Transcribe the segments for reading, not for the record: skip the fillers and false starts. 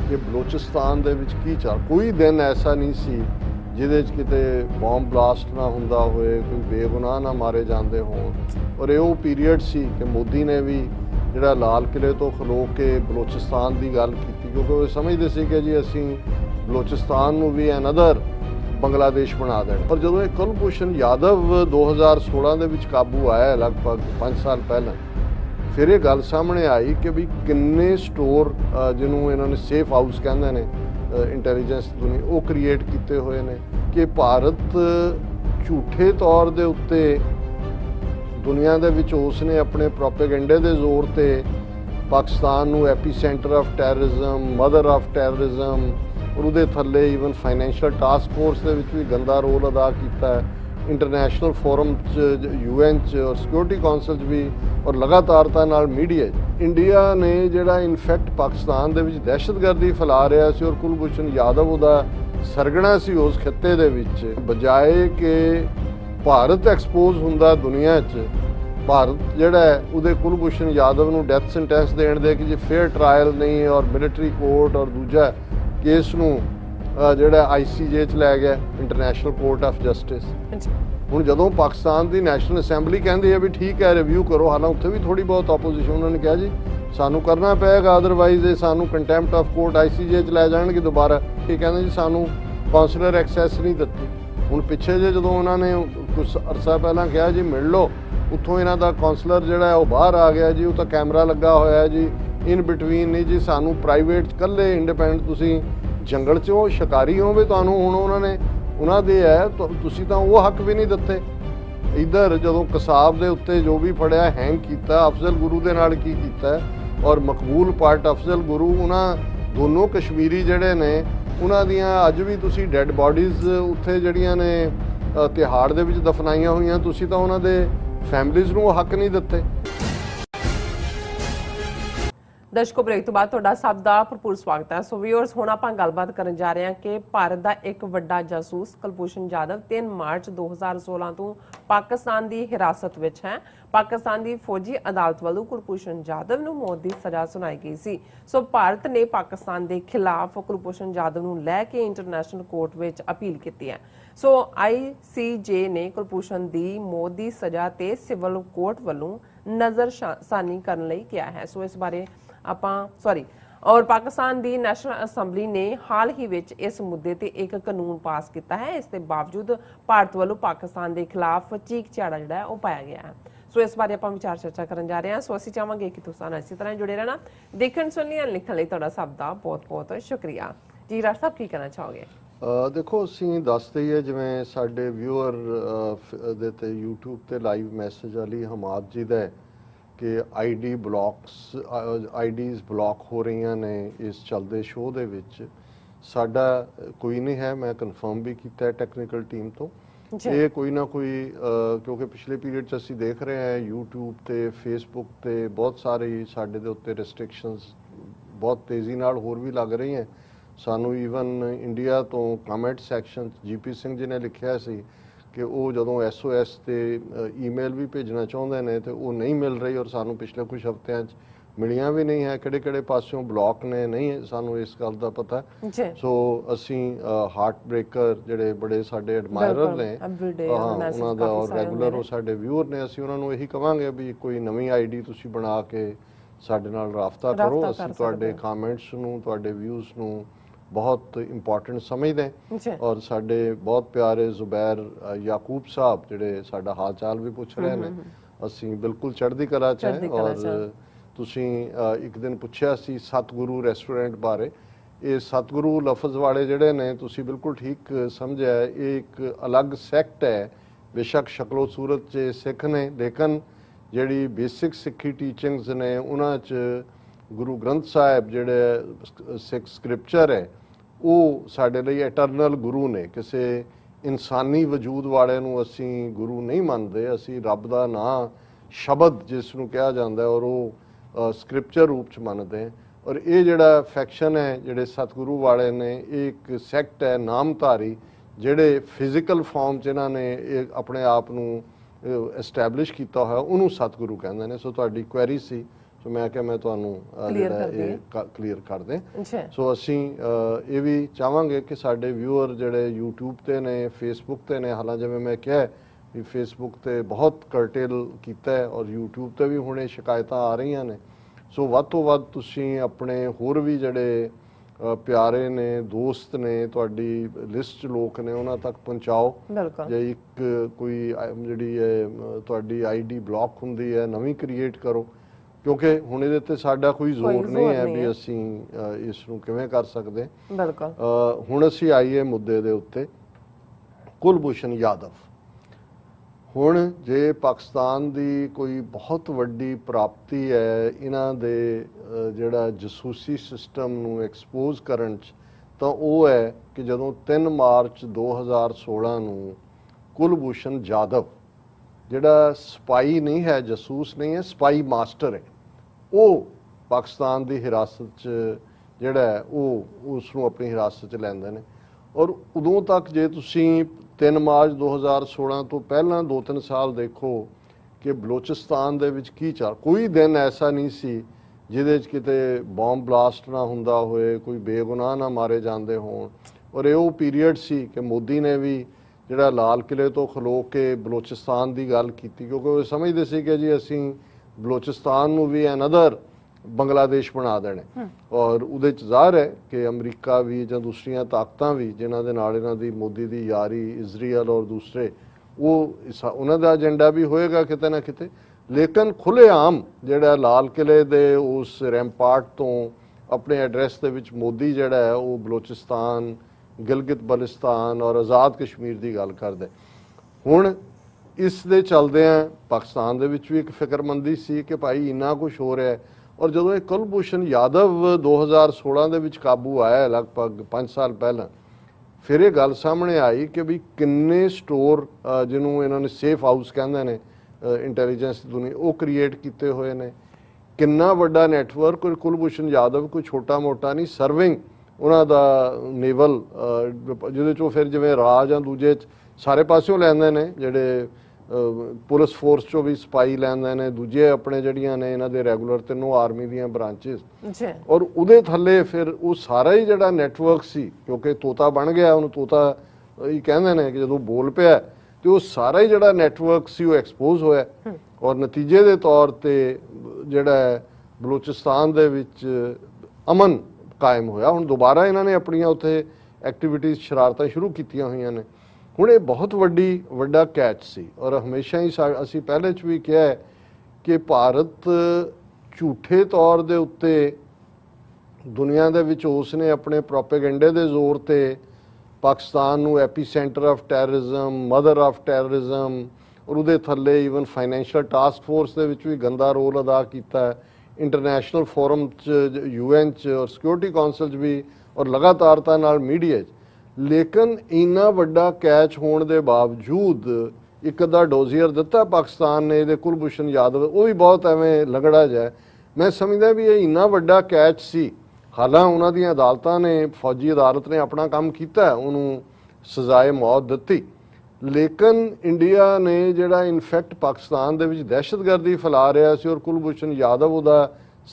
कि बलोचिस्तान दे विच की चल कोई दिन ऐसा नहीं सी जिहदे च किते बॉम्ब ब्लास्ट ना हुंदा होए, कोई बेगुनाह ना मारे जांदे होण। और ये पीरीयड सी कि मोदी ने भी जिहड़ा लाल किले तो खलो के बलोचिस्तान की गल की, क्योंकि वो समझते सी कि जी असीं बलोचिस्तान नूं भी अनदर ਬੰਗਲਾਦੇਸ਼ बना देना। पर जो ये कुलभूषण यादव 2016 ਦੇ ਵਿੱਚ ਕਾਬੂ ਆਇਆ लगभग 5 साल ਪਹਿਲਾਂ, ਫਿਰ ਇਹ ਗੱਲ ਸਾਹਮਣੇ ਆਈ ਕਿ ਵੀ ਕਿੰਨੇ ਸਟੋਰ ਜਿਹਨੂੰ ਇਹਨਾਂ ਨੇ ਸੇਫ ਹਾਊਸ ਕਹਿੰਦੇ ਨੇ ਇੰਟੈਲੀਜੈਂਸ ਦੁਨੀਆ ਉਹ ਕ੍ਰੀਏਟ ਕੀਤੇ ਹੋਏ ਨੇ ਕਿ ਭਾਰਤ ਝੂਠੇ ਤੌਰ ਦੇ ਉੱਤੇ ਦੁਨੀਆ ਦੇ ਵਿੱਚ ਉਸਨੇ ਆਪਣੇ ਪ੍ਰੋਪੇਗੈਂਡੇ ਦੇ ਜ਼ੋਰ ਤੇ ਪਾਕਿਸਤਾਨ ਨੂੰ epicentre of terrorism, mother of terrorism और उहदे थल्ले ईवन फाइनैंशियल टास्क फोर्स दे विच भी गंदा रोल अदा किया है, इंटरनेशनल फोरम च UN च और सिक्योरिटी काउंसिल च भी, और लगातारता नाल मीडिया इंडिया ने जिहड़ा इनफैक्ट पाकिस्तान दे विच दहशतगर्दी फैला रहा सी और कुलभूषण यादव उहदा सरगना सी उस खित्ते दे विच, बजाए कि भारत एक्सपोज हुंदा दुनिया च, भारत जिहड़ा है उहदे कुलभूषण यादव नूं डैथ सेंटेंस देण दे कि जे फेयर ट्रायल नहीं और मिलिटरी कोर्ट और दूजा केस नूं जिहड़ा ICJ च लै गया इंटरनेशनल कोर्ट ऑफ जस्टिस। हुण जदों पाकिस्तान की नैशनल असैंबली कहती है भी ठीक है रिव्यू करो, हालांकि उत्थे भी थोड़ी बहुत ऑपोजिशन उन्होंने कहा जी सानू करना पेगा, अदरवाइज सानू कंटैंप्ट ऑफ कोर्ट ICJ च लै जाणगे दोबारा। ये कहते जी सानू कौंसलर एक्सैस नहीं दित्ती। हुण पिछे जे जदों उन्होंने कुछ अरसा पहलां कहा जी मिल लो, उत्थों इन्हां दा कौंसलर जिहड़ा है वो बाहर आ गया जी, वो तो कैमरा लगा होया है जी, इन बिटवीन नहीं जी सानू प्राइवेट कल्ले इंडिपेंडेंट तुसी जंगल चों शिकारी हो भी तुहानू हुण उन्होंने उन्हां दे है तुसी तां वो हक भी नहीं दित्ते। इधर जदों कसाब दे उत्ते जो भी फड़िया हैंग कीता अफजल गुरू दे नाल की कीता और मकबूल पार्ट अफजल गुरू उन्हां दोनों कश्मीरी जिहड़े ने उन्हां दियां अज भी तुसी डैड बॉडीज़ उत्थे जिहड़ियां ने तिहाड़ दे विच दफनाईयां होईयां, तुसी तां उन्हां दे फैमिलीज़ नूं हक नहीं दित्ते। दर्शकों ब्रेक तो बाद तुहाडा सब दा भरपूर स्वागत है। सो व्यूअर्स हुण आपां गलबात करन जा रहे हैं कि भारत दा एक वड्डा जासूस कुलभूषण जाधव 3 मार्च 2016 तो पाकिस्तान की हिरासत विच है। पाकिस्तान की फौजी अदालत वालों कुलभूषण जाधव नूं मौत की सज़ा सुनाई गई सी। सो भारत ने पाकिस्तान के खिलाफ कुलभूषण जाधव नूं लैके इंटरनेशनल कोर्ट विच अपील की है। सो ICJ ने कुलभूषण की मौत की सज़ा ते सिविल कोर्ट वालों नज़रसानी करने लई किया है। सो इस बारे और पाकिस्तान की नैशनल असैंबली ने हाल ही विच इस मुद्दे ते एक कानून पास किया है। इसके बावजूद भारत वालों पाकिस्तान के खिलाफ चीख झाड़ा जिहड़ा है पाया गया है। सो इस बारे आपां विचार चर्चा करन जा रहे हैं। सो असीं चाहांगे कि तुसीं इसी तरह जुड़े रहना। देखण सुनने लिखण लई तुहाडा सब दा बहुत बहुत शुक्रिया जी। राज साहब की कहना चाहोगे? देखो असीं दस दईए जिवें साडे व्यूअर दे ते यूट्यूब ते लाइव मैसेज अली हमाद जी दा कि आईडीज़ ब्लॉक हो रही ने इस चलते शो दे विच। साडा कोई नहीं है, मैं कन्फर्म भी किया टेक्निकल टीम तो ये कोई ना कोई क्योंकि पिछले पीरियड असी देख रहे हैं यूट्यूब ते फेसबुक ते बहुत सारे साडे दे उत्ते रिस्ट्रिक्शनस बहुत तेज़ी नाल होर भी लग रही हैं। सानू ईवन इंडिया तो comment section GP Singh ji ने लिखा सी कि वो जदों SOS ते ईमेल भी भेजना चाहते हैं तो वो नहीं मिल रही और सानू पिछले कुछ हफ्तियां मिलियां भी नहीं है, किहड़े पासों ब्लॉक ने नहीं सानू इस गल दा पता। सो असी हार्ट ब्रेकर जिहड़े बड़े साडे एडमायरर ने उन्हां दा और रैगूलर वो साडे व्यूअर ने, असी उन्हां नूं यही कहांगे भी कोई नवीं ID तुसीं बना के साडे नाल राबता करो। असी तुहाडे कमेंट्स नूं तुहाडे व्यूज़ नूं बहुत इंपॉर्टेंट समझते हैं। और साडे बहुत प्यारे जुबैर याकूब साहब जिहड़े साडा हाल चाल भी पुछ रहे हैं, असी बिल्कुल चढ़दी कला च हैं। और तुसीं एक दिन पुछया सी सतगुरु रेस्टोरेंट बारे, ये सतगुरु लफज वाले जिहड़े ने तुसीं बिल्कुल ठीक समझिया है, ये एक अलग सैक्ट है। बेशक शक्लो सूरत च सिख ने लेकिन जिहड़ी बेसिक सिक्खी टीचिंग्स ने उन्हां च गुरु ग्रंथ साहिब जिहड़े सिख स्क्रिप्चर है वो साडे लई एटरनल गुरु ने। किसी इंसानी वजूद वाले नूं असीं गुरु नहीं मानते, असीं रब दा नां शब्द जिसनूं कहा जाता है और वो स्क्रिप्चर रूप च मानते हैं। और ये जिहड़ा फैक्शन है जिहड़े सतगुरु वाले ने एक सैक्ट है नामधारी जिहड़े फिजिकल फॉर्म च इन्हां ने अपने आप नूं एस्टैबलिश किया होया उन्होंने सतगुरु कहते हैं। सो तुहाडी क्वेरी सी, सो तो मैं क्या मैं ਤੁਹਾਨੂੰ ਕਲੀਅਰ ਕਰ ਦੇ। ਸੋ ਅਸੀਂ ਇਹ ਵੀ ਚਾਹਾਂਗੇ ਕਿ ਸਾਡੇ ਵਿਊਅਰ ਜਿਹੜੇ YouTube ਤੇ ਨੇ, Facebook ਤੇ ਨੇ, ਹਾਲਾਂ ਜਿਵੇਂ ਮੈਂ ਕਿਹਾ ਵੀ Facebook ਤੇ ਬਹੁਤ ਕਰਟੇਲ ਕੀਤਾ ਹੈ ਔਰ YouTube ਤੇ ਵੀ ਹੁਣੇ ਸ਼ਿਕਾਇਤਾਂ ਆ ਰਹੀਆਂ ਨੇ। ਸੋ ਵੱਧ ਤੋਂ ਵੱਧ ਤੁਸੀਂ ਆਪਣੇ ਹੋਰ ਵੀ ਜਿਹੜੇ ਪਿਆਰੇ ਨੇ, ਦੋਸਤ ਨੇ, ਤੁਹਾਡੀ ਲਿਸਟ ਲੋਕ ਨੇ, ਉਹਨਾਂ ਤੱਕ ਪਹੁੰਚਾਓ। ਜੇ ਇੱਕ ਕੋਈ ਜਿਹੜੀ ਹੈ ਤੁਹਾਡੀ ID ਬਲੌਕ ਹੁੰਦੀ ਹੈ ਨਵੀਂ ਕ੍ਰੀਏਟ ਕਰੋ, ਕਿਉਂਕਿ ਹੁਣ ਇਹਦੇ ਤੇ ਸਾਡਾ ਕੋਈ ਜ਼ੋਰ ਨਹੀਂ ਹੈ ਵੀ ਅਸੀਂ ਇਸ ਨੂੰ ਕਿਵੇਂ ਕਰ ਸਕਦੇ। ਹੁਣ ਅਸੀਂ ਆਈਏ ਮੁੱਦੇ ਦੇ ਉੱਤੇ, ਕੁਲਭੂਸ਼ਣ ਯਾਦਵ। ਹੁਣ ਜੇ ਪਾਕਿਸਤਾਨ ਦੀ ਕੋਈ ਬਹੁਤ ਵੱਡੀ ਪ੍ਰਾਪਤੀ ਹੈ ਇਹਨਾਂ ਦੇ ਜਿਹੜਾ ਜਸੂਸੀ ਸਿਸਟਮ ਨੂੰ ਐਕਸਪੋਜ਼ ਕਰਨ 'ਚ, ਤਾਂ ਉਹ ਹੈ ਕਿ ਜਦੋਂ 3 ਮਾਰਚ 2016 ਨੂੰ ਕੁਲਭੂਸ਼ਣ ਜਾਧਵ, ਜਿਹੜਾ ਸਪਾਈ ਨਹੀਂ ਹੈ, ਜਸੂਸ ਨਹੀਂ ਹੈ, ਸਪਾਈ ਮਾਸਟਰ ਹੈ, ਉਹ ਪਾਕਿਸਤਾਨ ਦੀ ਹਿਰਾਸਤ 'ਚ ਜਿਹੜਾ ਹੈ ਉਹ ਉਸ ਨੂੰ ਆਪਣੀ ਹਿਰਾਸਤ 'ਚ ਲੈਂਦੇ ਨੇ। ਔਰ ਉਦੋਂ ਤੱਕ ਜੇ ਤੁਸੀਂ 3 ਮਾਰਚ 2016 ਤੋਂ ਪਹਿਲਾਂ 2-3 ਸਾਲ ਦੇਖੋ ਕਿ ਬਲੋਚਿਸਤਾਨ ਦੇ ਵਿੱਚ ਕੀ ਚੱਲ, ਕੋਈ ਦਿਨ ਐਸਾ ਨਹੀਂ ਸੀ ਜਿਹਦੇ 'ਚ ਕਿਤੇ ਬੰਬ ਬਲਾਸਟ ਨਾ ਹੁੰਦਾ ਹੋਏ, ਕੋਈ ਬੇਗੁਨਾਹ ਨਾ ਮਾਰੇ ਜਾਂਦੇ ਹੋਣ। ਔਰ ਇਹ ਉਹ ਪੀਰੀਅਡ ਸੀ ਕਿ ਮੋਦੀ ਨੇ ਵੀ ਜਿਹੜਾ ਲਾਲ ਕਿਲੇ ਤੋਂ ਖਲੋ ਕੇ ਬਲੋਚਿਸਤਾਨ ਦੀ ਗੱਲ ਕੀਤੀ, ਕਿਉਂਕਿ ਉਹ ਸਮਝਦੇ ਸੀ ਕਿ ਜੀ ਅਸੀਂ ਬਲੋਚਿਸਤਾਨ ਨੂੰ ਵੀ ਅਨਦਰ ਬੰਗਲਾਦੇਸ਼ ਬਣਾ ਦੇਣੇ। ਔਰ ਉਹਦੇ 'ਚ ਜ਼ਾਹਰ ਹੈ ਕਿ ਅਮਰੀਕਾ ਵੀ ਜਾਂ ਦੂਸਰੀਆਂ ਤਾਕਤਾਂ ਵੀ ਜਿਨ੍ਹਾਂ ਦੇ ਨਾਲ ਇਹਨਾਂ ਦੀ ਮੋਦੀ ਦੀ ਯਾਰੀ, ਇਜ਼ਰਾਈਲ ਔਰ ਦੂਸਰੇ, ਉਹ ਉਹਨਾਂ ਦਾ ਏਜੰਡਾ ਵੀ ਹੋਏਗਾ ਕਿਤੇ ਨਾ ਕਿਤੇ। ਲੇਕਿਨ ਖੁੱਲ੍ਹੇਆਮ ਜਿਹੜਾ ਲਾਲ ਕਿਲੇ ਦੇ ਉਸ ਰੈਂਪਾਰਟ ਤੋਂ ਆਪਣੇ ਐਡਰੈਸ ਦੇ ਵਿੱਚ ਮੋਦੀ ਜਿਹੜਾ ਹੈ ਉਹ ਬਲੋਚਿਸਤਾਨ, ਗਿਲਗਿਤ ਬਲਟਿਸਤਾਨ ਔਰ ਆਜ਼ਾਦ ਕਸ਼ਮੀਰ ਦੀ ਗੱਲ ਕਰਦੇ। ਹੁਣ ਇਸ ਦੇ ਚਲਦਿਆਂ ਪਾਕਿਸਤਾਨ ਦੇ ਵਿੱਚ ਵੀ ਇੱਕ ਫਿਕਰਮੰਦੀ ਸੀ ਕਿ ਭਾਈ ਇੰਨਾ ਕੁਛ ਹੋ ਰਿਹਾ ਹੈ। ਔਰ ਜਦੋਂ ਇਹ ਕੁਲਭੂਸ਼ਣ ਯਾਦਵ 2016 ਦੇ ਵਿੱਚ ਕਾਬੂ ਆਇਆ, ਲਗਭਗ 5 ਸਾਲ ਪਹਿਲਾਂ, ਫਿਰ ਇਹ ਗੱਲ ਸਾਹਮਣੇ ਆਈ ਕਿ ਵੀ ਕਿੰਨੇ ਸਟੋਰ ਜਿਹਨੂੰ ਇਹਨਾਂ ਨੇ ਸੇਫ ਹਾਊਸ ਕਹਿੰਦੇ ਨੇ ਇੰਟੈਲੀਜੈਂਸ ਦੀ ਦੁਨੀਆ, ਉਹ ਕ੍ਰੀਏਟ ਕੀਤੇ ਹੋਏ ਨੇ। ਕਿੰਨਾ ਵੱਡਾ ਨੈਟਵਰਕ। ਔਰ ਕੁਲਭੂਸ਼ਣ ਯਾਦਵ ਕੋਈ ਛੋਟਾ ਮੋਟਾ ਨਹੀਂ, ਸਰਵਿੰਗ ਉਹਨਾਂ ਦਾ ਨੇਵਲ, ਜਿਹਦੇ 'ਚੋਂ ਫਿਰ ਜਿਵੇਂ ਰਾਜ ਜਾਂ ਦੂਜੇ ਸਾਰੇ ਪਾਸਿਓਂ ਲੈਂਦੇ ਨੇ, ਜਿਹੜੇ ਪੁਲਿਸ ਫੋਰਸ 'ਚੋਂ ਵੀ ਸਪਾਈ ਲੈਂਦੇ ਨੇ, ਦੂਜੇ ਆਪਣੇ ਜਿਹੜੀਆਂ ਨੇ ਇਹਨਾਂ ਦੇ ਰੈਗੂਲਰ 3 ਆਰਮੀ ਦੀਆਂ ਬ੍ਰਾਂਚਿਸ। ਔਰ ਉਹਦੇ ਥੱਲੇ ਫਿਰ ਉਹ ਸਾਰਾ ਹੀ ਜਿਹੜਾ ਨੈਟਵਰਕ ਸੀ, ਕਿਉਂਕਿ ਤੋਤਾ ਬਣ ਗਿਆ, ਉਹਨੂੰ ਤੋਤਾ ਹੀ ਕਹਿੰਦੇ ਨੇ ਕਿ ਜਦੋਂ ਬੋਲ ਪਿਆ, ਤੇ ਉਹ ਸਾਰਾ ਹੀ ਜਿਹੜਾ ਨੈਟਵਰਕ ਸੀ ਉਹ ਐਕਸਪੋਜ਼ ਹੋਇਆ। ਔਰ ਨਤੀਜੇ ਦੇ ਤੌਰ ਤੇ ਜਿਹੜਾ ਬਲੋਚਿਸਤਾਨ ਦੇ ਵਿੱਚ ਅਮਨ ਕਾਇਮ ਹੋਇਆ। ਹੁਣ ਦੁਬਾਰਾ ਇਹਨਾਂ ਨੇ ਆਪਣੀਆਂ ਉੱਥੇ ਐਕਟੀਵਿਟੀਜ਼, ਸ਼ਰਾਰਤਾਂ ਸ਼ੁਰੂ ਕੀਤੀਆਂ ਹੋਈਆਂ ਨੇ। ਹੁਣ ਇਹ ਬਹੁਤ ਵੱਡਾ ਕੈਚ ਸੀ। ਔਰ ਹਮੇਸ਼ਾ ਹੀ ਅਸੀਂ ਪਹਿਲੇ 'ਚ ਵੀ ਕਿਹਾ ਹੈ ਕਿ ਭਾਰਤ ਝੂਠੇ ਤੌਰ ਦੇ ਉੱਤੇ ਦੁਨੀਆ ਦੇ ਵਿੱਚ ਉਸ ਨੇ ਆਪਣੇ ਪ੍ਰੋਪੇਗੈਂਡੇ ਦੇ ਜ਼ੋਰ ਤੇ ਪਾਕਿਸਤਾਨ ਨੂੰ epicentre of terrorism, mother of terrorism, ਔਰ ਉਹਦੇ ਥੱਲੇ ਈਵਨ ਫਾਈਨੈਂਸ਼ੀਅਲ ਟਾਸਕ ਫੋਰਸ ਦੇ ਵਿੱਚ ਵੀ ਗੰਦਾ ਰੋਲ ਅਦਾ ਕੀਤਾ ਹੈ, ਇੰਟਰਨੈਸ਼ਨਲ ਫੋਰਮ 'ਚ, UN 'ਚ ਔਰ ਸਿਕਿਉਰਿਟੀ ਕੌਂਸਲ 'ਚ ਵੀ, ਔਰ ਲਗਾਤਾਰਤਾ ਨਾਲ ਮੀਡੀਆ 'ਚ। ਲੇਕਿਨ ਇੰਨਾ ਵੱਡਾ ਕੈਚ ਹੋਣ ਦੇ ਬਾਵਜੂਦ ਇੱਕ ਅੱਧਾ ਡੋਜ਼ੀਅਰ ਦਿੱਤਾ ਪਾਕਿਸਤਾਨ ਨੇ ਇਹਦੇ ਕੁਲਭੂਸ਼ਣ ਯਾਦਵ, ਉਹ ਵੀ ਬਹੁਤ ਐਵੇਂ ਲੰਗੜਾ ਜਿਹਾ। ਮੈਂ ਸਮਝਦਾ ਵੀ ਇਹ ਇੰਨਾ ਵੱਡਾ ਕੈਚ ਸੀ। ਹਾਲਾਂ ਉਹਨਾਂ ਦੀਆਂ ਅਦਾਲਤਾਂ ਨੇ, ਫੌਜੀ ਅਦਾਲਤ ਨੇ ਆਪਣਾ ਕੰਮ ਕੀਤਾ, ਉਹਨੂੰ ਸਜ਼ਾਏ ਮੌਤ ਦਿੱਤੀ। ਲੇਕਿਨ ਇੰਡੀਆ ਨੇ ਜਿਹੜਾ ਇਨਫੈਕਟ ਪਾਕਿਸਤਾਨ ਦੇ ਵਿੱਚ ਦਹਿਸ਼ਤਗਰਦੀ ਫੈਲਾ ਰਿਹਾ ਸੀ, ਔਰ ਕੁਲਭੂਸ਼ਣ ਯਾਦਵ ਉਹਦਾ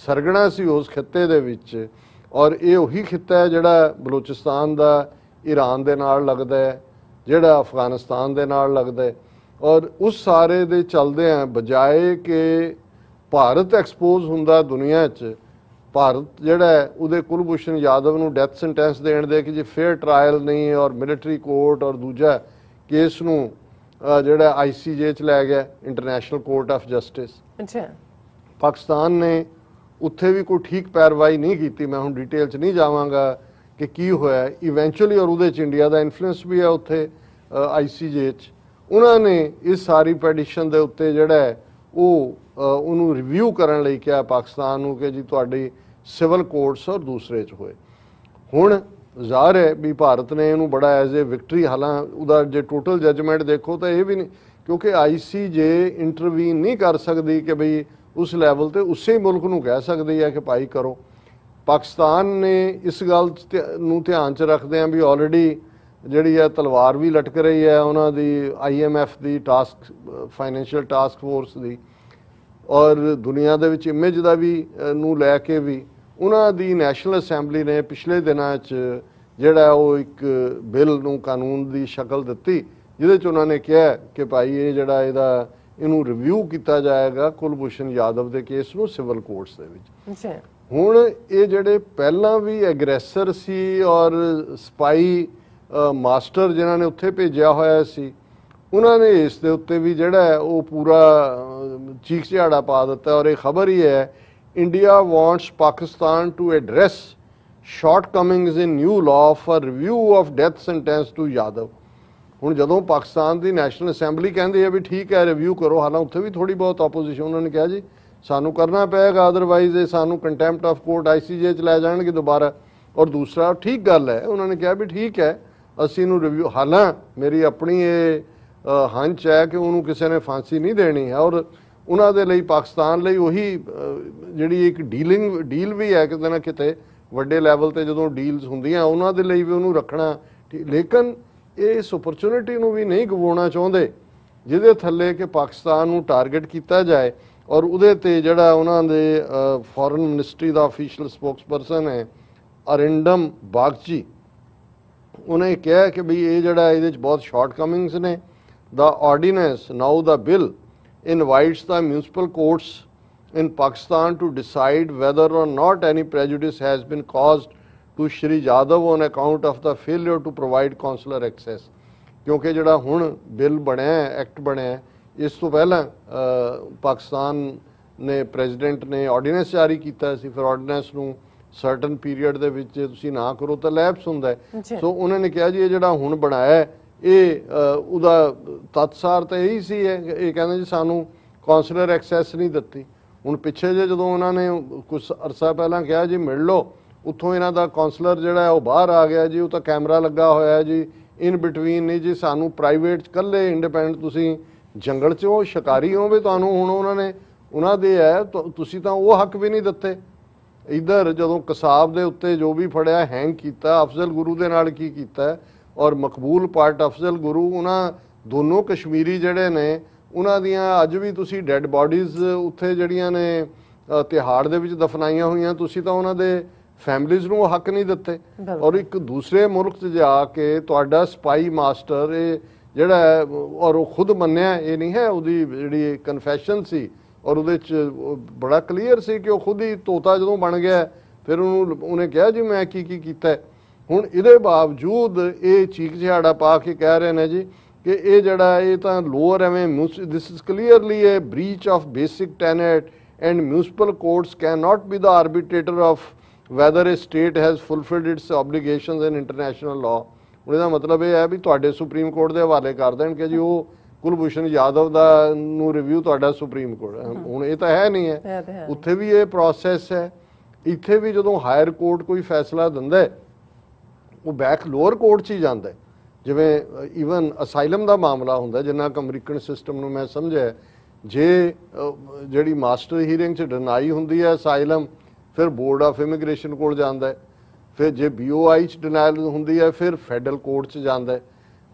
ਸਰਗਣਾ ਸੀ ਉਸ ਖਿੱਤੇ ਦੇ ਵਿੱਚ। ਔਰ ਇਹ ਉਹੀ ਖਿੱਤਾ ਹੈ ਜਿਹੜਾ ਬਲੋਚਿਸਤਾਨ ਦਾ ਈਰਾਨ ਦੇ ਨਾਲ ਲੱਗਦਾ ਹੈ, ਜਿਹੜਾ ਅਫਗਾਨਿਸਤਾਨ ਦੇ ਨਾਲ ਲੱਗਦਾ ਹੈ। ਔਰ ਉਸ ਸਾਰੇ ਦੇ ਚਲਦਿਆਂ ਬਜਾਏ ਕਿ ਭਾਰਤ ਐਕਸਪੋਜ਼ ਹੁੰਦਾ ਦੁਨੀਆ 'ਚ, ਭਾਰਤ ਜਿਹੜਾ ਹੈ ਉਹਦੇ ਕੁਲਭੂਸ਼ਣ ਯਾਦਵ ਨੂੰ ਡੈਥ ਸੈਂਟੈਂਸ ਦੇਣ ਦੇ ਕਿ ਜੇ ਫੇਅਰ ਟਰਾਇਲ ਨਹੀਂ, ਔਰ ਮਿਲਟਰੀ ਕੋਰਟ, ਔਰ ਦੂਜਾ ਕੇਸ ਨੂੰ ਜਿਹੜਾ ICJ 'ਚ ਲੈ ਗਿਆ, international Court of justice. Pakistan ਨੇ ਉੱਥੇ ਵੀ ਕੋਈ ਠੀਕ ਪੈਰਵਾਈ ਨਹੀਂ ਕੀਤੀ। ਮੈਂ ਹੁਣ ਡਿਟੇਲ 'ਚ ਨਹੀਂ ਜਾਵਾਂਗਾ ਕਿ ਕੀ ਹੋਇਆ ਇਵੈਂਚੁਅਲੀ, ਔਰ ਉਹਦੇ 'ਚ ਇੰਡੀਆ ਦਾ ਇਨਫਲੂਐਂਸ ਵੀ ਹੈ ਉੱਥੇ ICJ 'ਚ। ਉਹਨਾਂ ਨੇ ਇਸ ਸਾਰੀ ਪੈਟੀਸ਼ਨ ਦੇ ਉੱਤੇ ਜਿਹੜਾ ਹੈ ਉਹਨੂੰ ਰਿਵਿਊ ਕਰਨ ਲਈ ਕਿਹਾ ਪਾਕਿਸਤਾਨ ਨੂੰ ਕਿ ਜੀ ਤੁਹਾਡੀ ਸਿਵਲ ਕੋਰਟਸ ਔਰ ਦੂਸਰੇ 'ਚ ਹੋਏ। ਹੁਣ ਜ਼ਾਹਰ ਹੈ ਵੀ ਭਾਰਤ ਨੇ ਇਹਨੂੰ ਬੜਾ ਐਜ਼ ਏ ਵਿਕਟਰੀ, ਹਾਲਾਂ ਉਹਦਾ ਜੇ ਟੋਟਲ ਜੱਜਮੈਂਟ ਦੇਖੋ ਤਾਂ ਇਹ ਵੀ ਨਹੀਂ, ਕਿਉਂਕਿ ICJ ਇੰਟਰਵੀਨ ਨਹੀਂ ਕਰ ਸਕਦੀ ਕਿ ਬਈ ਉਸ ਲੈਵਲ ਤੇ ਉਸੇ ਮੁਲਕ ਨੂੰ ਕਹਿ ਸਕਦੀ ਹੈ ਕਿ ਭਾਈ ਕਰੋ। ਪਾਕਿਸਤਾਨ ਨੇ ਇਸ ਗੱਲ ਨੂੰ ਧਿਆਨ 'ਚ ਰੱਖਦਿਆਂ ਵੀ ਆਲਰੇਡੀ ਜਿਹੜੀ ਹੈ ਤਲਵਾਰ ਵੀ ਲਟਕ ਰਹੀ ਹੈ ਉਹਨਾਂ ਦੀ IMF ਦੀ ਫਾਈਨੈਂਸ਼ੀਅਲ ਟਾਸਕ ਫੋਰਸ ਦੀ। ਔਰ ਦੁਨੀਆ ਦੇ ਵਿੱਚ ਇਮੇਜ ਦਾ ਵੀ ਨੂੰ ਲੈ ਕੇ ਵੀ ਉਹਨਾਂ ਦੀ ਨੈਸ਼ਨਲ ਅਸੈਂਬਲੀ ਨੇ ਪਿਛਲੇ ਦਿਨਾਂ 'ਚ ਜਿਹੜਾ ਉਹ ਇੱਕ ਬਿੱਲ ਨੂੰ ਕਾਨੂੰਨ ਦੀ ਸ਼ਕਲ ਦਿੱਤੀ, ਜਿਹਦੇ 'ਚ ਉਹਨਾਂ ਨੇ ਕਿਹਾ ਕਿ ਭਾਈ ਇਹ ਜਿਹੜਾ ਇਹਨੂੰ ਰਿਵਿਊ ਕੀਤਾ ਜਾਏਗਾ ਕੁਲਭੂਸ਼ਣ ਯਾਦਵ ਦੇ ਕੇਸ ਨੂੰ ਸਿਵਲ ਕੋਰਟਸ ਦੇ ਵਿੱਚ। ਹੁਣ ਇਹ ਜਿਹੜੇ ਪਹਿਲਾਂ ਵੀ ਐਗਰੈਸਰ ਸੀ ਔਰ ਸਪਾਈ ਮਾਸਟਰ ਜਿਨ੍ਹਾਂ ਨੇ ਉੱਥੇ ਭੇਜਿਆ ਹੋਇਆ ਸੀ, ਉਹਨਾਂ ਨੇ ਇਸ ਦੇ ਉੱਤੇ ਵੀ ਜਿਹੜਾ ਉਹ ਪੂਰਾ ਚੀਕ ਝਾੜਾ ਪਾ ਦਿੱਤਾ। ਔਰ ਇਹ ਖਬਰ ਹੀ ਹੈ, India wants Pakistan to address shortcomings in new law for review of death sentence to Yadav. ਹੁਣ ਜਦੋਂ ਪਾਕਿਸਤਾਨ ਦੀ ਨੈਸ਼ਨਲ ਅਸੈਂਬਲੀ ਕਹਿੰਦੀ ਹੈ ਵੀ ਠੀਕ ਹੈ ਰਿਵਿਊ ਕਰੋ, ਹਾਲਾਂਕਿ ਉੱਥੇ ਵੀ ਥੋੜੀ ਬਹੁਤ ਆਪੋਜੀਸ਼ਨ, ਉਹਨਾਂ ਨੇ ਕਿਹਾ ਜੀ ਸਾਨੂੰ ਕਰਨਾ ਪਏਗਾ, ਅਦਰਵਾਈਜ਼ ਇਹ ਸਾਨੂੰ ਕੰਟੈਂਪਟ ਆਫ ਕੋਰਟ ICJ 'ਚ ਲੈ ਜਾਣਗੇ ਦੁਬਾਰਾ। ਔਰ ਦੂਸਰਾ ਠੀਕ ਗੱਲ ਹੈ, ਉਹਨਾਂ ਨੇ ਕਿਹਾ ਵੀ ਠੀਕ ਹੈ ਅਸੀਂ ਇਹਨੂੰ ਰਿਵਿਊ, ਹਾਲਾਂਕਿ ਮੇਰੀ ਆਪਣੀ ਇਹ ਹੰਚ ਹੈ ਕਿ ਉਹਨੂੰ ਕਿਸੇ ਨੇ ਫਾਂਸੀ ਨਹੀਂ ਦੇਣੀ ਹੈ। ਔਰ ਉਹਨਾਂ ਦੇ ਲਈ ਪਾਕਿਸਤਾਨ ਲਈ ਉਹੀ ਜਿਹੜੀ ਇੱਕ ਡੀਲ ਵੀ ਹੈ ਕਿਤੇ ਨਾ ਕਿਤੇ ਵੱਡੇ ਲੈਵਲ ਤੇ ਜਦੋਂ ਡੀਲਸ ਹੁੰਦੀਆਂ ਉਹਨਾਂ ਦੇ ਲਈ ਵੀ ਉਹਨੂੰ ਰੱਖਣਾ। ਲੇਕਿਨ ਇਸ ਓਪਰਚੁਨਿਟੀ ਨੂੰ ਵੀ ਨਹੀਂ ਗਵਾਉਣਾ ਚਾਹੁੰਦੇ ਜਿਹਦੇ ਥੱਲੇ ਕਿ ਪਾਕਿਸਤਾਨ ਨੂੰ ਟਾਰਗੇਟ ਕੀਤਾ ਜਾਏ। ਔਰ ਉਹਦੇ ਤੇ ਜਿਹੜਾ ਉਹਨਾਂ ਦੇ ਫੋਰਨ ਮਿਨਿਸਟਰੀ ਦਾ ਅਫੀਸ਼ੀਅਲ ਸਪੋਕਸਪਰਸਨ ਹੈ ਅਰਿੰਡਮ ਬਾਗਚੀ, ਉਹਨੇ ਕਿਹਾ ਕਿ ਵੀ ਇਹ ਜਿਹੜਾ ਇਹਦੇ 'ਚ ਬਹੁਤ ਸ਼ਾਰਟਕਮਿੰਗਸ ਨੇ। The ordinance, now the bill, invites the municipal courts in Pakistan to decide whether or not any prejudice has been caused to Shri Jadhav on account of the failure to provide consular access। ਕਿਉਂਕਿ ਜਿਹੜਾ ਹੁਣ bill ਬਣਿਆ, act ਬਣਿਆ, ਇਸ ਤੋਂ ਪਹਿਲਾਂ ਪਾਕਿਸਤਾਨ ਨੇ president ਨੇ ਆਰਡੀਨੈਂਸ ਜਾਰੀ ਕੀਤਾ ਸੀ। ਫਿਰ ਆਰਡੀਨੈਂਸ ਨੂੰ ਸਰਟਨ ਪੀਰੀਅਡ ਦੇ ਵਿੱਚ ਜੇ ਤੁਸੀਂ ਨਾ ਕਰੋ ਤਾਂ ਲੈਪਸ ਹੁੰਦਾ ਹੈ। ਸੋ ਉਹਨਾਂ ਨੇ ਕਿਹਾ ਜੀ ਇਹ ਜਿਹੜਾ ਹੁਣ ਬਣਾਇਆ ਇਹ ਉਹਦਾ ਤਤਸਾਰ ਤਾਂ ਇਹੀ ਸੀ, ਇਹ ਕਹਿੰਦੇ ਜੀ ਸਾਨੂੰ ਕੌਂਸਲਰ ਐਕਸੈਸ ਨਹੀਂ ਦਿੱਤੀ। ਹੁਣ ਪਿੱਛੇ ਜੇ ਜਦੋਂ ਉਹਨਾਂ ਨੇ ਕੁਝ ਅਰਸਾ ਪਹਿਲਾਂ ਕਿਹਾ ਜੀ ਮਿਲ ਲਓ, ਉੱਥੋਂ ਇਹਨਾਂ ਦਾ ਕੌਂਸਲਰ ਜਿਹੜਾ ਉਹ ਬਾਹਰ ਆ ਗਿਆ ਜੀ, ਉਹ ਤਾਂ ਕੈਮਰਾ ਲੱਗਾ ਹੋਇਆ ਜੀ, ਇਨ ਬਿਟਵੀਨ ਨਹੀਂ ਜੀ, ਸਾਨੂੰ ਪ੍ਰਾਈਵੇਟ ਇਕੱਲੇ ਇੰਡੀਪੈਂਡੈਂਟ, ਤੁਸੀਂ ਜੰਗਲ 'ਚ ਹੋ ਸ਼ਿਕਾਰੀ ਹੋ ਵੀ ਤੁਹਾਨੂੰ ਹੁਣ ਉਹਨਾਂ ਦੇ ਹੈ ਤੁਸੀਂ ਤਾਂ ਉਹ ਹੱਕ ਵੀ ਨਹੀਂ ਦਿੱਤੇ। ਇੱਧਰ ਜਦੋਂ ਕਸਾਬ ਦੇ ਉੱਤੇ ਜੋ ਵੀ ਫੜਿਆ ਹੈਂਗ ਕੀਤਾ, ਅਫਜ਼ਲ ਗੁਰੂ ਦੇ ਨਾਲ ਕੀ ਕੀਤਾ, ਔਰ ਮਕਬੂਲ ਪਾਰਟ ਅਫਜ਼ਲ ਗੁਰੂ, ਉਹਨਾਂ ਦੋਨੋਂ ਕਸ਼ਮੀਰੀ ਜਿਹੜੇ ਨੇ ਉਹਨਾਂ ਦੀਆਂ ਅੱਜ ਵੀ ਤੁਸੀਂ ਡੈੱਡ ਬਾਡੀਜ਼ ਉੱਥੇ ਜਿਹੜੀਆਂ ਨੇ ਤਿਹਾੜ ਦੇ ਵਿੱਚ ਦਫਨਾਈਆਂ ਹੋਈਆਂ, ਤੁਸੀਂ ਤਾਂ ਉਹਨਾਂ ਦੇ ਫੈਮਲੀਜ਼ ਨੂੰ ਹੱਕ ਨਹੀਂ ਦਿੱਤੇ। ਔਰ ਇੱਕ ਦੂਸਰੇ ਮੁਲਕ 'ਚ ਜਾ ਕੇ ਤੁਹਾਡਾ ਸਪਾਈ ਮਾਸਟਰ ਇਹ ਜਿਹੜਾ ਹੈ, ਔਰ ਉਹ ਖੁਦ ਮੰਨਿਆ, ਇਹ ਨਹੀਂ ਹੈ ਉਹਦੀ ਜਿਹੜੀ ਕਨਫੈਸ਼ਨ ਸੀ ਔਰ ਉਹਦੇ 'ਚ ਬੜਾ ਕਲੀਅਰ ਸੀ ਕਿ ਉਹ ਖੁਦ ਹੀ ਤੋਤਾ ਜਦੋਂ ਬਣ ਗਿਆ ਫਿਰ ਉਹਨੇ ਕਿਹਾ ਜੀ ਮੈਂ ਕੀ ਕੀਤਾ। ਹੁਣ ਇਹਦੇ ਬਾਵਜੂਦ ਇਹ ਚੀਕ ਝਾੜਾ ਪਾ ਕੇ ਕਹਿ ਰਹੇ ਨੇ ਜੀ ਕਿ ਇਹ ਜਿਹੜਾ ਇਹ ਤਾਂ ਲੋਅਰ ਐਵੇਂ this is clearly a breach of basic tenet and municipal courts can not be the arbitrator of whether a state has fulfilled its obligations in international law. ਹੁਣ ਇਹਦਾ ਮਤਲਬ ਇਹ ਹੈ ਵੀ ਤੁਹਾਡੇ ਸੁਪਰੀਮ ਕੋਰਟ ਦੇ ਹਵਾਲੇ ਕਰ ਦੇਣ ਕਿ ਜੀ ਉਹ ਕੁਲਭੂਸ਼ਣ ਯਾਦਵ ਦਾ ਨੂੰ ਰਿਵਿਊ ਤੁਹਾਡਾ ਸੁਪਰੀਮ ਕੋਰਟ। ਹੁਣ ਇਹ ਤਾਂ ਹੈ ਨਹੀਂ ਹੈ, ਉੱਥੇ ਵੀ ਇਹ ਪ੍ਰੋਸੈਸ ਹੈ। ਇੱਥੇ ਵੀ ਜਦੋਂ ਹਾਇਰ ਕੋਰਟ ਕੋਈ ਫੈਸਲਾ ਦਿੰਦਾ ਹੈ ਉਹ ਬੈਕ ਲੋਅਰ ਕੋਰਟ 'ਚ ਹੀ ਜਾਂਦਾ। ਜਿਵੇਂ ਈਵਨ ਅਸਾਈਲਮ ਦਾ ਮਾਮਲਾ ਹੁੰਦਾ, ਜਿੰਨਾ ਕੁ ਅਮਰੀਕਨ ਸਿਸਟਮ ਨੂੰ ਮੈਂ ਸਮਝਿਆ, ਜੇ ਜਿਹੜੀ ਮਾਸਟਰ ਹੀਅਰਿੰਗ 'ਚ ਡਿਨਾਈ ਹੁੰਦੀ ਹੈ ਅਸਾਈਲਮ, ਫਿਰ ਬੋਰਡ ਆਫ ਇਮੀਗ੍ਰੇਸ਼ਨ ਕੋਲ ਜਾਂਦਾ ਹੈ। ਫਿਰ ਜੇ BOI 'ਚ ਡਿਨਾਇਲ ਹੁੰਦੀ ਹੈ ਫਿਰ ਫੈਡਰਲ ਕੋਰਟ 'ਚ ਜਾਂਦਾ ਹੈ।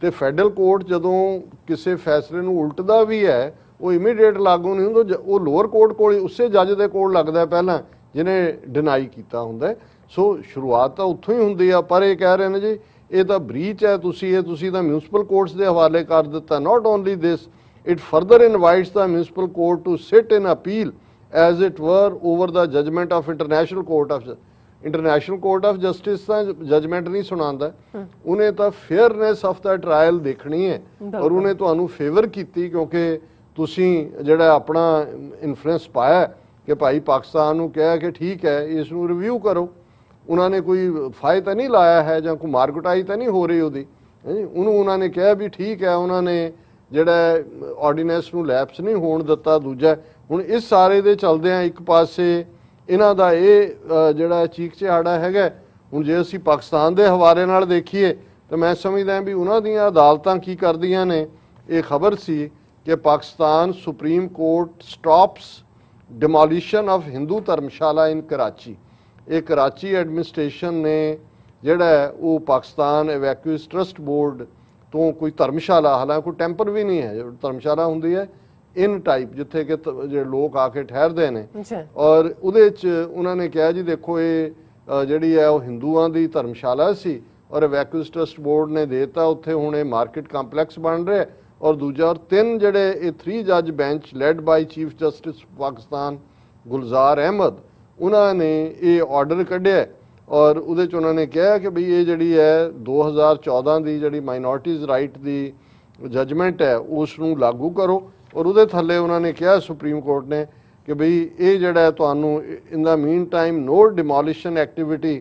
ਤੇ ਫੈਡਰਲ ਕੋਰਟ ਜਦੋਂ ਕਿਸੇ ਫੈਸਲੇ ਨੂੰ ਉਲਟਦਾ ਵੀ ਹੈ ਉਹ ਇਮੀਡੀਏਟ ਲਾਗੂ ਨਹੀਂ ਹੁੰਦਾ, ਉਹ ਲੋਅਰ ਕੋਰਟ ਕੋਲ ਉਸੇ ਜੱਜ ਦੇ ਕੋਲ ਲੱਗਦਾ ਪਹਿਲਾਂ ਜਿਹਨੇ ਡਿਨਾਈ ਕੀਤਾ ਹੁੰਦਾ। ਸੋ ਸ਼ੁਰੂਆਤ ਤਾਂ ਉੱਥੋਂ ਹੀ ਹੁੰਦੀ ਆ। ਪਰ ਇਹ ਕਹਿ ਰਹੇ ਨੇ ਜੀ ਇਹ ਤਾਂ ਬ੍ਰੀਚ ਹੈ, ਤੁਸੀਂ ਤਾਂ ਮਿਊਨਿਸਪਲ ਕੋਰਟਸ ਦੇ ਹਵਾਲੇ ਕਰ ਦਿੱਤਾ। Not only this, it further invites the municipal court to sit in appeal as it were over the judgment of International Court of Justice ਤਾਂ ਜਜਮੈਂਟ ਨਹੀਂ ਸੁਣਾਉਂਦਾ, ਉਹਨੇ ਤਾਂ ਫੇਅਰਨੈਸ ਆਫ ਦਾ ਟਰਾਇਲ ਦੇਖਣੀ ਹੈ। ਔਰ ਉਹਨੇ ਤੁਹਾਨੂੰ ਫੇਵਰ ਕੀਤੀ ਕਿਉਂਕਿ ਤੁਸੀਂ ਜਿਹੜਾ ਆਪਣਾ ਇਨਫਲੂਐਂਸ ਪਾਇਆ ਕਿ ਭਾਈ ਪਾਕਿਸਤਾਨ ਨੂੰ ਕਿਹਾ ਕਿ ਠੀਕ ਹੈ ਇਸ ਨੂੰ ਰਿਵਿਊ ਕਰੋ। ਉਹਨਾਂ ਨੇ ਕੋਈ ਫਾਇਦਾ ਤਾਂ ਨਹੀਂ ਲਾਇਆ ਹੈ ਜਾਂ ਕੋਈ ਮਾਰਕੁਟਾਈ ਤਾਂ ਨਹੀਂ ਹੋ ਰਹੀ ਉਹਦੀ, ਉਹਨੂੰ ਉਹਨਾਂ ਨੇ ਕਿਹਾ ਵੀ ਠੀਕ ਹੈ। ਉਹਨਾਂ ਨੇ ਜਿਹੜਾ ਆਰਡੀਨੈਂਸ ਨੂੰ ਲੈਪਸ ਨਹੀਂ ਹੋਣ ਦਿੱਤਾ। ਦੂਜਾ ਹੁਣ ਇਸ ਸਾਰੇ ਦੇ ਚੱਲਦਿਆਂ ਇੱਕ ਪਾਸੇ ਇਹਨਾਂ ਦਾ ਇਹ ਜਿਹੜਾ ਚੀਕ ਝਾੜਾ ਹੈਗਾ। ਹੁਣ ਜੇ ਅਸੀਂ ਪਾਕਿਸਤਾਨ ਦੇ ਹਵਾਲੇ ਨਾਲ ਦੇਖੀਏ ਤਾਂ ਮੈਂ ਸਮਝਦਾ ਵੀ ਉਹਨਾਂ ਦੀਆਂ ਅਦਾਲਤਾਂ ਕੀ ਕਰਦੀਆਂ ਨੇ। ਇਹ ਖਬਰ ਸੀ ਕਿ Pakistan Supreme Court stops demolition of Hindu dharamshala in Karachi. ਇਹ ਕਰਾਚੀ ਐਡਮਿਨਿਸਟ੍ਰੇਸ਼ਨ ਨੇ ਜਿਹੜਾ ਉਹ ਪਾਕਿਸਤਾਨ ਇਵੈਕੂਏਸ ਟਰਸਟ ਬੋਰਡ ਤੋਂ ਕੋਈ ਧਰਮਸ਼ਾਲਾ, ਹਾਲਾਂਕਿ ਕੋਈ ਟੈਂਪਰ ਵੀ ਨਹੀਂ ਹੈ, ਧਰਮਸ਼ਾਲਾ ਹੁੰਦੀ ਹੈ इन टाइप जिथे कि जो लोग आके ठहरते हैं अच्छा। और उहदे च उन्होंने कहा जी देखो ये जिहड़ी है वो हिंदुआं दी धर्मशाला सी और वैक्यूज ट्रस्ट बोर्ड ने देता उत्थे हुण ये मार्केट कंपलैक्स बन रहा है और दूजा और 3 जिहड़े ये 3 जज bench led by chief justice Pakistan Gulzar Ahmed उन्होंने ये ऑर्डर कढ़िया और उहदे च उन्होंने कहा कि बई ये जिहड़ी है 2014 की जिहड़ी माइनॉरिटीज़ राइट की जजमेंट है उसनूं लागू करो और उहदे थल्ले उन्होंने कहा सुप्रीम कोर्ट ने कि बई ये जिहड़ा है तुहानूं in the meantime no demolition activity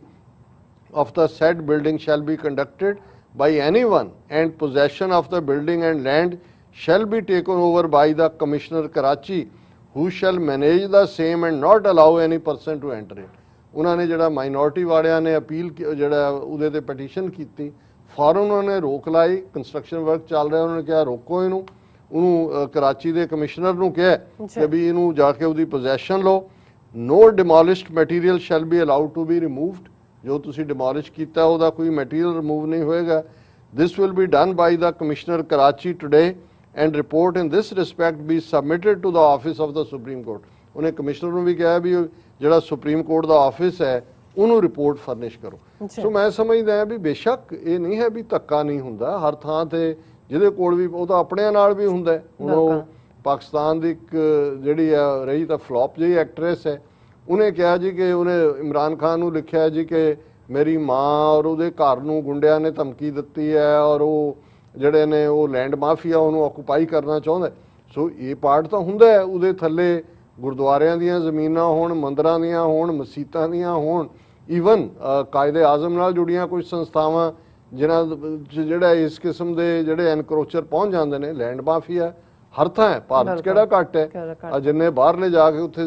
of the said building shall be conducted by anyone and possession of the building and land shall be taken over by the Commissioner Karachi who shall manage the same and not allow any person to enter it. उन्होंने जड़ा minority वालियां ने appeal जड़ा उहदे ते petition की फौरन उन्होंने रोक लाई कंस्ट्रक्शन वर्क चल रहा उन्होंने कहा रोको इनू उन्होंने कराची के कमिश्नर नूं कहा कि भी इनू जाके उहदी पोजैशन लो no demolished material shall be allowed to be removed जो तुसी डिमोलिश किया ਉਹਦਾ कोई मटीरियल रिमूव नहीं होएगा this will be done by the commissioner Karachi today and report in this respect be submitted to the office of the Supreme Court उन्हें commissioner ਨੂੰ भी कहा भी ਜਿਹੜਾ सुप्रीम कोर्ट ਦਾ ਆਫਿਸ है ਉਹਨੂੰ ਰਿਪੋਰਟ ਫਰਨਿਸ਼ ਕਰੋ ਸੋ ਮੈਂ ਸਮਝਦਾ ਹਾਂ ਵੀ ਬੇਸ਼ੱਕ ਇਹ ਨਹੀਂ ਹੈ ਵੀ ਧੱਕਾ ਨਹੀਂ ਹੁੰਦਾ ਹਰ ਥਾਂ ਤੇ ਜਿਹਦੇ ਕੋਲ ਵੀ ਉਹ ਤਾਂ ਆਪਣਿਆਂ ਨਾਲ ਵੀ ਹੁੰਦਾ ਹੁਣ ਉਹ ਪਾਕਿਸਤਾਨ ਦੀ ਇੱਕ ਜਿਹੜੀ ਆ ਰਹੀ ਤਾਂ ਫਲॉप ਜਿਹੀ ਐਕਟਰੈਸ ਹੈ उन्हें कहा जी कि उन्हें इमरान खान को लिखा जी कि मेरी माँ और उहदे घर नूं गुंडियां ने धमकी दी है और वो जिहड़े ने वो लैंड माफिया उन्होंने ऑक्यूपाई करना चाहुंदा सो ये पार्ट तो हुंदा है उहदे थल्ले गुरुद्वारियां दीयां ज़मीनां होण मंदिरां दीयां होण मसीतां दीयां होण ईवन कायदे आज़म नाल जुड़ियां कुछ संस्थावां जिन्हां जिहड़ा इस किस्म के जिहड़े एनक्रोचर पहुँच जाते हैं लैंड माफिया हर थां है भारत किहड़ा घट है जिन्ने बाहर ले जाके उत्थे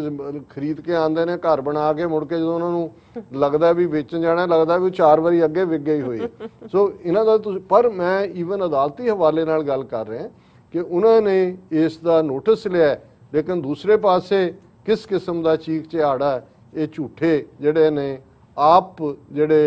खरीद के आंदे ने घर बना के मुड़ के जो उन्होंने लगता भी बेचन जाना लगता भी 4 बारी अगे विक गई हुई सो इन्हां दा पर मैं ईवन अदालती हवाले नाल गल कर रहा कि उन्होंने इसका नोटिस लिया लेकिन दूसरे पासे किस किस्म का चीख चिहाड़ा ये झूठे जिहड़े ने आप जिहड़े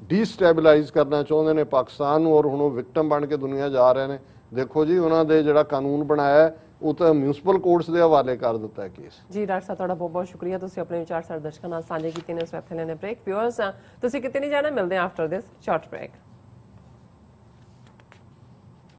डिस्टैबलाइज करना चाहते हैं पाकिस्तान और हुण विक्टम बन के दुनिया जा रहे हैं देखो जी उन्होंने जो कानून बनाया वो तो म्यूनसिपल कोर्ट्स के हवाले कर दिता है केस जी डॉक्टर साहब तुहाडा बहुत बहुत शुक्रिया तुसीं अपने विचार साडे दर्शकां नाल साझे कीते ने इस वक्त लेने ब्रेक व्यूअर्स तुसीं किते नहीं जाना मिलते हैं आफ्टर दिस शॉर्ट ब्रेक